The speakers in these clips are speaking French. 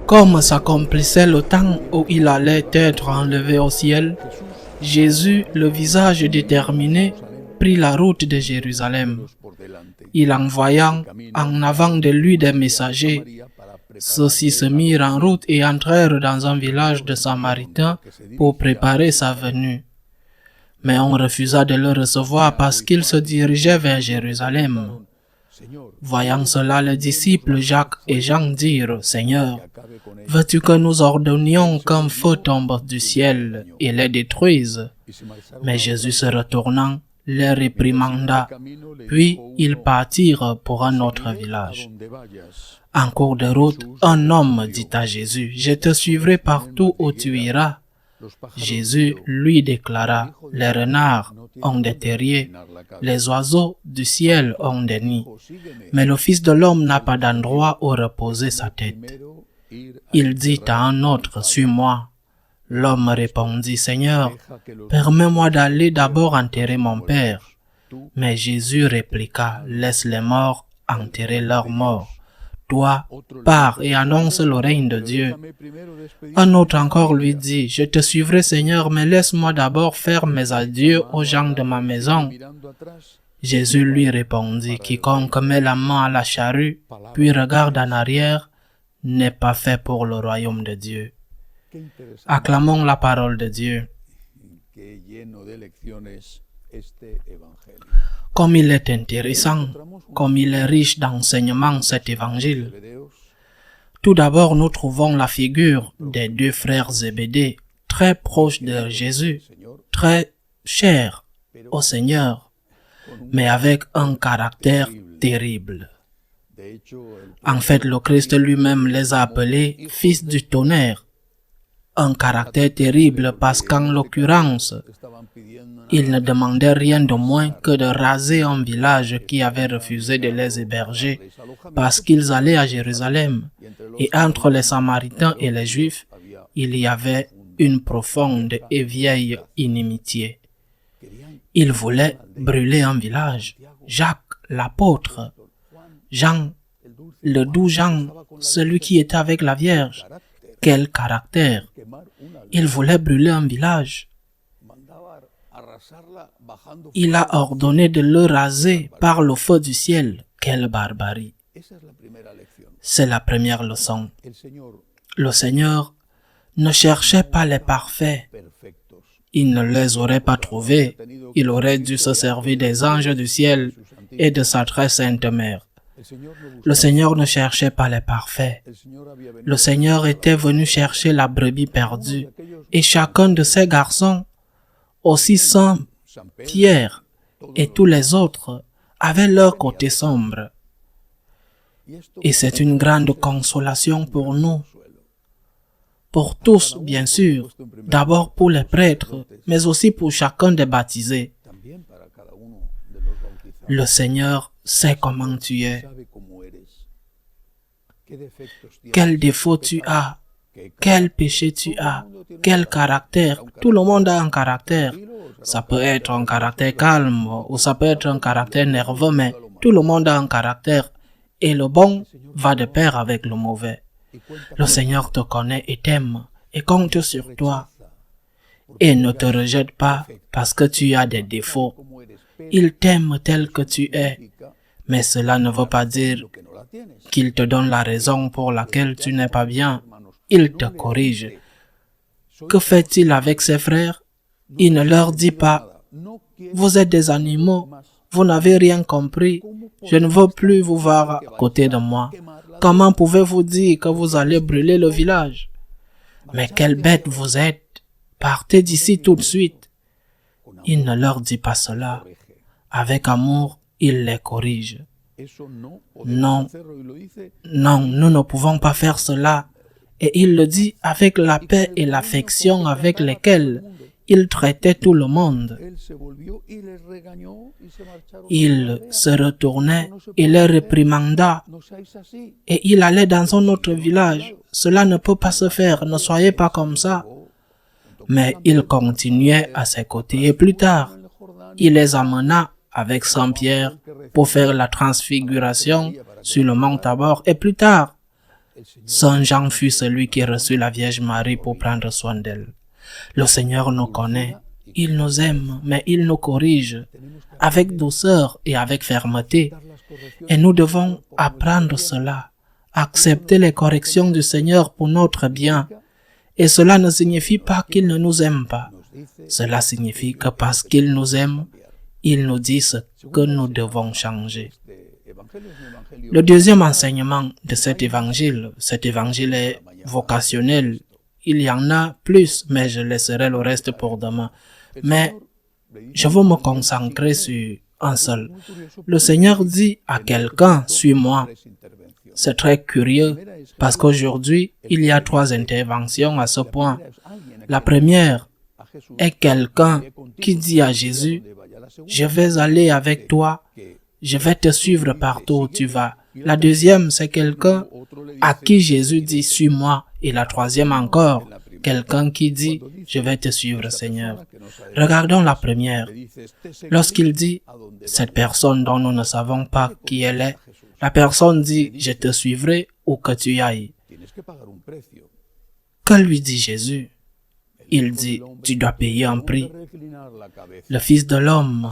Comme s'accomplissait le temps où il allait être enlevé au ciel, Jésus, le visage déterminé, prit la route de Jérusalem. Il envoya en avant de lui des messagers. Ceux-ci se mirent en route et entrèrent dans un village de Samaritains pour préparer sa venue. Mais on refusa de le recevoir parce qu'il se dirigeait vers Jérusalem. Voyant cela, les disciples Jacques et Jean dirent: « Seigneur, veux-tu que nous ordonnions qu'un feu tombe du ciel et les détruise ?» Mais Jésus se retournant, les réprimanda, puis ils partirent pour un autre village. En cours de route, un homme dit à Jésus: « Je te suivrai partout où tu iras. » Jésus lui déclara: « Les renards ont des terriers, les oiseaux du ciel ont des nids, mais le Fils de l'homme n'a pas d'endroit où reposer sa tête. » Il dit à un autre: « Suis-moi. » L'homme répondit: « Seigneur, permets-moi d'aller d'abord enterrer mon père. » Mais Jésus répliqua: « Laisse les morts enterrer leurs morts. Toi, pars et annonce le règne de Dieu. » Un autre encore lui dit: « Je te suivrai, Seigneur, mais laisse-moi d'abord faire mes adieux aux gens de ma maison. » Jésus lui répondit: « Quiconque met la main à la charrue, puis regarde en arrière, n'est pas fait pour le royaume de Dieu. » Acclamons la parole de Dieu. Comme il est intéressant, comme il est riche d'enseignements cet évangile. Tout d'abord, nous trouvons la figure des deux frères Zébédée, très proches de Jésus, très chers au Seigneur, mais avec un caractère terrible. En fait, le Christ lui-même les a appelés « fils du tonnerre », un caractère terrible parce qu'en l'occurrence, ils ne demandaient rien de moins que de raser un village qui avait refusé de les héberger parce qu'ils allaient à Jérusalem. Et entre les Samaritains et les Juifs, il y avait une profonde et vieille inimitié. Ils voulaient brûler un village. Jacques, l'apôtre, Jean, le doux Jean, celui qui était avec la Vierge. Quel caractère! Il voulait brûler un village. Il a ordonné de le raser par le feu du ciel. Quelle barbarie! C'est la première leçon. Le Seigneur ne cherchait pas les parfaits. Il ne les aurait pas trouvés. Il aurait dû se servir des anges du ciel et de sa très sainte mère. Le Seigneur ne cherchait pas les parfaits. Le Seigneur était venu chercher la brebis perdue. Et chacun de ces garçons, aussi saint Pierre et tous les autres, avaient leur côté sombre. Et c'est une grande consolation pour nous. Pour tous, bien sûr. D'abord pour les prêtres, mais aussi pour chacun des baptisés. Le Seigneur sait comment tu es. Quel défaut tu as, quel péché tu as, quel caractère. Tout le monde a un caractère. Ça peut être un caractère calme ou ça peut être un caractère nerveux, mais tout le monde a un caractère. Et le bon va de pair avec le mauvais. Le Seigneur te connaît et t'aime et compte sur toi. Et ne te rejette pas parce que tu as des défauts. Il t'aime tel que tu es. Mais cela ne veut pas dire qu'il te donne la raison pour laquelle tu n'es pas bien. Il te corrige. Que fait-il avec ses frères? Il ne leur dit pas: « Vous êtes des animaux, vous n'avez rien compris, je ne veux plus vous voir à côté de moi. Comment pouvez-vous dire que vous allez brûler le village? Mais quelle bête vous êtes! Partez d'ici tout de suite. » Il ne leur dit pas cela. Avec amour, il les corrige. Non, nous ne pouvons pas faire cela. Et il le dit avec la paix et l'affection avec lesquelles il traitait tout le monde. Il se retournait et les réprimanda. Et il allait dans un autre village. Cela ne peut pas se faire, ne soyez pas comme ça. Mais il continuait à ses côtés. Et plus tard, il les amena avec Saint-Pierre pour faire la transfiguration sur le mont Tabor. Et plus tard, Saint Jean fut celui qui reçut la Vierge Marie pour prendre soin d'elle. Le Seigneur nous connaît, il nous aime, mais il nous corrige avec douceur et avec fermeté. Et nous devons apprendre cela, accepter les corrections du Seigneur pour notre bien. Et cela ne signifie pas qu'il ne nous aime pas. Cela signifie que parce qu'il nous aime, il nous dit ce que nous devons changer. Le deuxième enseignement de cet évangile est vocationnel. Il y en a plus, mais je laisserai le reste pour demain. Mais je veux me concentrer sur un seul. Le Seigneur dit à quelqu'un, suis-moi. C'est très curieux parce qu'aujourd'hui, il y a 3 interventions à ce point. La première est quelqu'un qui dit à Jésus, je vais aller avec toi, je vais te suivre partout où tu vas. La deuxième, c'est quelqu'un à qui Jésus dit, suis-moi. Et la troisième encore, quelqu'un qui dit, je vais te suivre, Seigneur. Regardons la première. Lorsqu'il dit, cette personne dont nous ne savons pas qui elle est, la personne dit, je te suivrai où que tu ailles. Que lui dit Jésus? Il dit, tu dois payer un prix. Le Fils de l'homme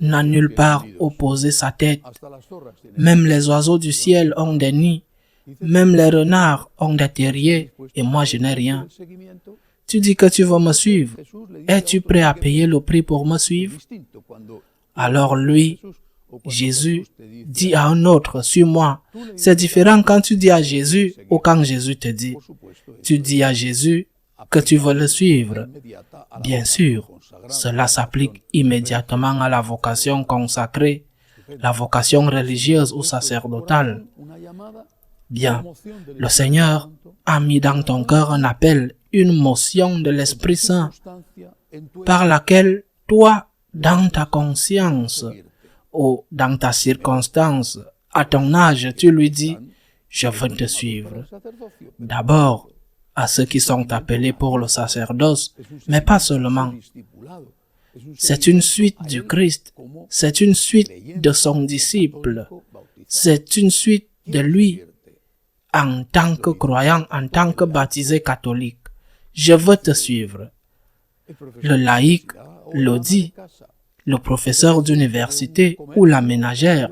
n'a nulle part opposé sa tête. Même les oiseaux du ciel ont des nids. Même les renards ont des terriers. Et moi, je n'ai rien. Tu dis que tu vas me suivre. Es-tu prêt à payer le prix pour me suivre? Alors lui, Jésus, dit à un autre, suis-moi. C'est différent quand tu dis à Jésus ou quand Jésus te dit. Tu dis à Jésus que tu veux le suivre. Bien sûr, cela s'applique immédiatement à la vocation consacrée, la vocation religieuse ou sacerdotale. Bien, le Seigneur a mis dans ton cœur un appel, une motion de l'Esprit Saint, par laquelle toi, dans ta conscience ou dans ta circonstance, à ton âge, tu lui dis, je veux te suivre. D'abord, à ceux qui sont appelés pour le sacerdoce, mais pas seulement. C'est une suite du Christ, c'est une suite de son disciple, c'est une suite de lui en tant que croyant, en tant que baptisé catholique. Je veux te suivre. Le laïc le dit, le professeur d'université ou la ménagère,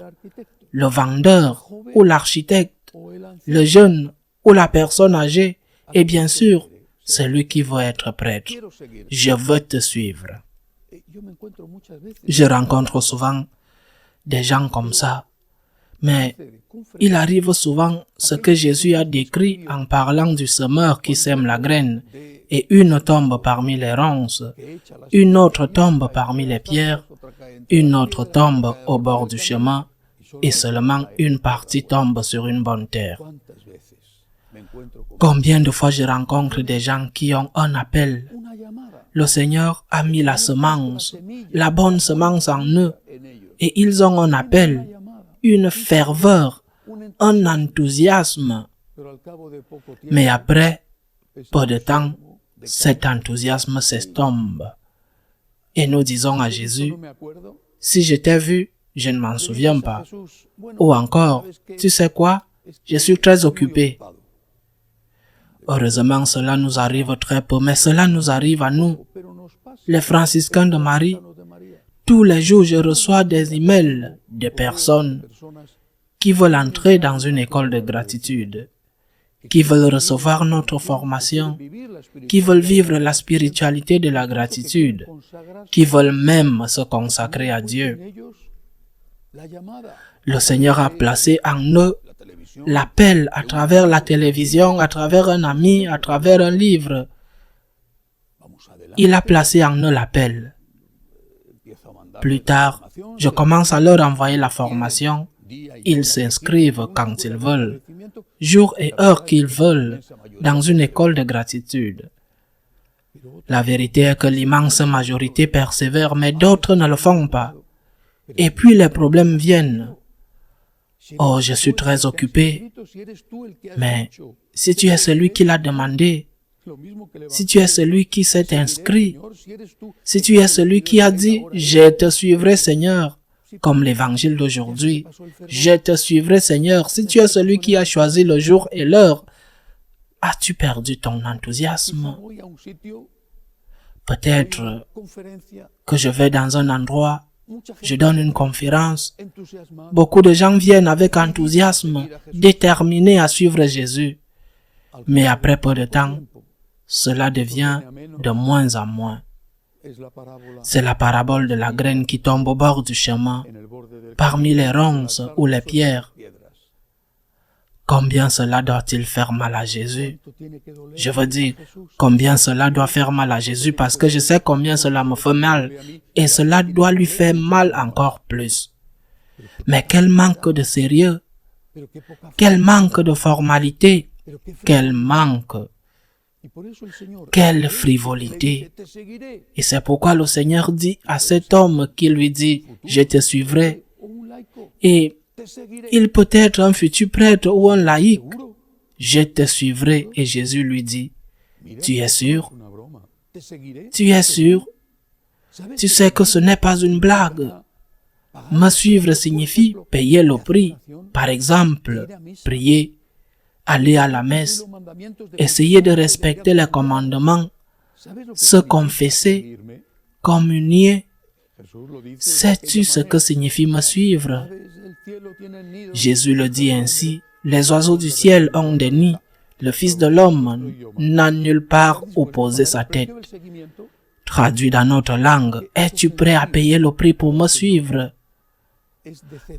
le vendeur ou l'architecte, le jeune ou la personne âgée, et bien sûr, celui qui veut être prêtre. Je veux te suivre. Je rencontre souvent des gens comme ça, mais il arrive souvent ce que Jésus a décrit en parlant du semeur qui sème la graine, et une tombe parmi les ronces, une autre tombe parmi les pierres, une autre tombe au bord du chemin, et seulement une partie tombe sur une bonne terre. Combien de fois je rencontre des gens qui ont un appel. Le Seigneur a mis la semence, la bonne semence en eux, et ils ont un appel, une ferveur, un enthousiasme. Mais après, peu de temps, cet enthousiasme s'estompe. Et nous disons à Jésus, si je t'ai vu, je ne m'en souviens pas. Ou encore, tu sais quoi, je suis très occupé. Heureusement, cela nous arrive très peu, mais cela nous arrive à nous, les franciscains de Marie. Tous les jours, je reçois des emails de personnes qui veulent entrer dans une école de gratitude, qui veulent recevoir notre formation, qui veulent vivre la spiritualité de la gratitude, qui veulent même se consacrer à Dieu. Le Seigneur a placé en eux l'appel à travers la télévision, à travers un ami, à travers un livre. Il a placé en eux l'appel. Plus tard, je commence à leur envoyer la formation. Ils s'inscrivent quand ils veulent, jour et heure qu'ils veulent, dans une école de gratitude. La vérité est que l'immense majorité persévère, mais d'autres ne le font pas. Et puis les problèmes viennent. Oh, je suis très occupé. Mais si tu es celui qui l'a demandé, si tu es celui qui s'est inscrit, si tu es celui qui a dit « Je te suivrai, Seigneur », comme l'évangile d'aujourd'hui. Je te suivrai, Seigneur. Si tu es celui qui a choisi le jour et l'heure, as-tu perdu ton enthousiasme? Peut-être que je vais dans un endroit, je donne une conférence. Beaucoup de gens viennent avec enthousiasme, déterminés à suivre Jésus. Mais après peu de temps, cela devient de moins en moins. C'est la parabole de la graine qui tombe au bord du chemin, parmi les ronces ou les pierres. Combien cela doit-il faire mal à Jésus? Je veux dire, combien cela doit faire mal à Jésus parce que je sais combien cela me fait mal et cela doit lui faire mal encore plus. Mais quel manque de sérieux, quel manque de formalité, quel manque, quelle frivolité. Et c'est pourquoi le Seigneur dit à cet homme qui lui dit « Je te suivrai » et il peut être un futur prêtre ou un laïc. « Je te suivrai » et Jésus lui dit « Tu es sûr? Tu es sûr? Tu sais que ce n'est pas une blague. Me suivre signifie payer le prix. Par exemple, prier, aller à la messe, essayer de respecter les commandements, se confesser, communier. Sais-tu ce que signifie me suivre? Jésus le dit ainsi, les oiseaux du ciel ont des nids, le Fils de l'homme n'a nulle part où poser sa tête. Traduit dans notre langue, es-tu prêt à payer le prix pour me suivre?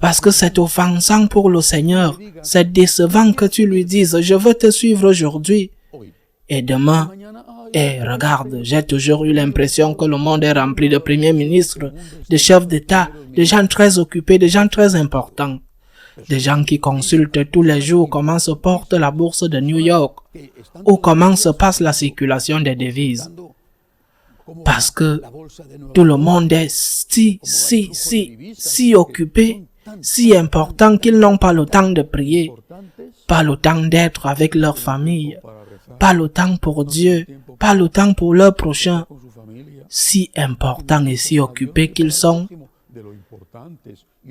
Parce que c'est offensant pour le Seigneur, c'est décevant que tu lui dises, je veux te suivre aujourd'hui et demain. Et regarde, j'ai toujours eu l'impression que le monde est rempli de premiers ministres, de chefs d'État, de gens très occupés, de gens très importants, de gens qui consultent tous les jours comment se porte la bourse de New York ou comment se passe la circulation des devises. Parce que tout le monde est si occupé, si important qu'ils n'ont pas le temps de prier, pas le temps d'être avec leur famille, pas le temps pour Dieu, pas le temps pour leur prochain, si importants et si occupés qu'ils sont.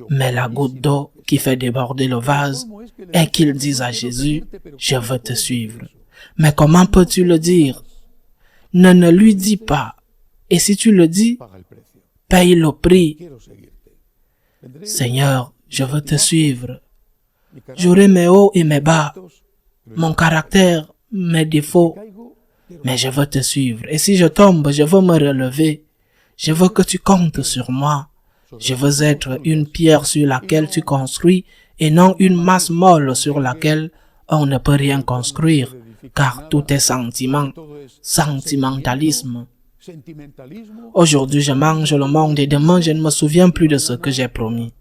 Mais la goutte d'eau qui fait déborder le vase est qu'ils disent à Jésus, « Je veux te suivre ». Mais comment peux-tu le dire? Ne lui dis pas. Et si tu le dis, paye le prix. Seigneur, je veux te suivre. J'aurai mes hauts et mes bas, mon caractère, mes défauts, mais je veux te suivre. Et si je tombe, je veux me relever. Je veux que tu comptes sur moi. Je veux être une pierre sur laquelle tu construis et non une masse molle sur laquelle on ne peut rien construire, car tout est sentiment, sentimentalisme. Aujourd'hui, je mange le monde et demain, je ne me souviens plus de ce que j'ai promis.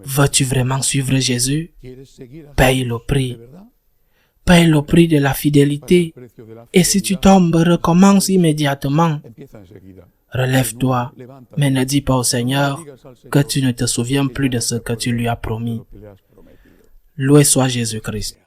Veux-tu vraiment suivre Jésus? Paye le prix. Paye le prix de la fidélité. Et si tu tombes, recommence immédiatement. Relève-toi, mais ne dis pas au Seigneur que tu ne te souviens plus de ce que tu lui as promis. Loué soit Jésus-Christ.